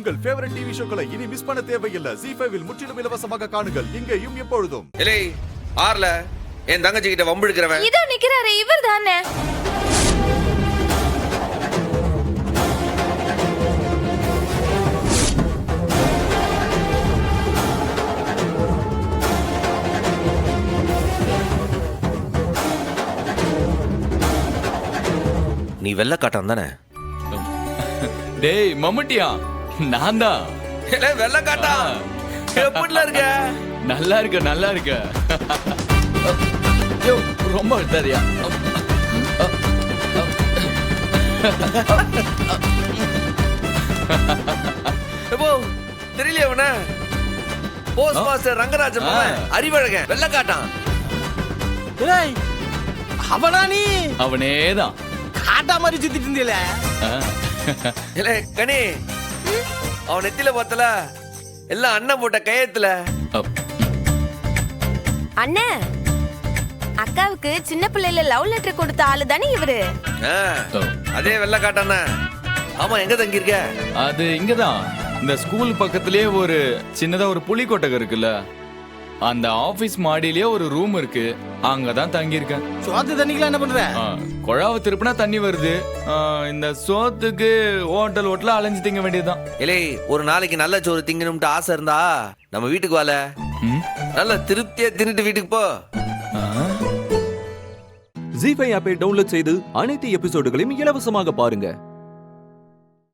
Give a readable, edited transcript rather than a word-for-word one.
உங்கள் favourite TV ஷோக்களை இனி miss பண்ண தேவையில்லை. ZEE5 இல் முற்றிலும் இலவசமாக காணுங்கள். இங்கேயும் எப்பொழுதும். இலே ஆர்ல என் தங்கச்சி கிட்ட வம்பு எடுக்கிறவன் இதோ நிக்கிறாரே இவர் தானே. நீ வெள்ள காட்டான் தானே? டேய் மம்முட்டியா, நான் தான். வெள்ள காட்டா எப்படில இருக்க? நல்லா இருக்க நல்லா இருக்க. யோ ரொம்ப அழுத்தாதியா. எப்போ தெரியலையா அவன? போஸ்ட் மாஸ்டர் ரங்கராஜன் அறிவழகன் வெள்ள காட்டான். அவனா நீ? அவனேதான். காட்டா மாதிரி சுத்திட்டு இருந்தீல. இல்ல கனி அவன் நெத்தில பார்த்தல எல்லாம் அண்ணன் போட்ட கையத்துல. அண்ணே, அக்காவுக்கு சின்ன பிள்ளைல லவ் லெட்டர் கொடுத்த ஆளு தானே இவரு. அதே வெள்ள காட்டான. ஆமா, எங்க தங்கி இருக்க? அது இங்கதான், இந்த ஸ்கூல் பக்கத்திலேயே ஒரு சின்னதா ஒரு புலி கொட்டகை இருக்குல்ல, அந்த ஆபீஸ் மாடியிலேயே ஒரு ரூம் இருக்கு, அங்கதான் தங்கி இருக்கேன். சோத்து தண்ணிக்கெல்லாம் என்ன பண்ற? குழாவை திருப்பினா தண்ணி வருது. இந்த சோத்துக்கு ஹோட்டல் அலைஞ்சு திங்க வேண்டியதுதான். இலே ஒரு நாளைக்கு நல்ல சோறு திங்கணும்ட்டு ஆசை இருந்தா நம்ம வீட்டுக்கு வாழ. நல்ல திருப்தியா தின்னுட்டு வீட்டுக்கு போ. ZEE5 ஆப்பை டவுன்லோட் செய்து அனைத்து எபிசோடுகளையும் இலவசமாக பாருங்க.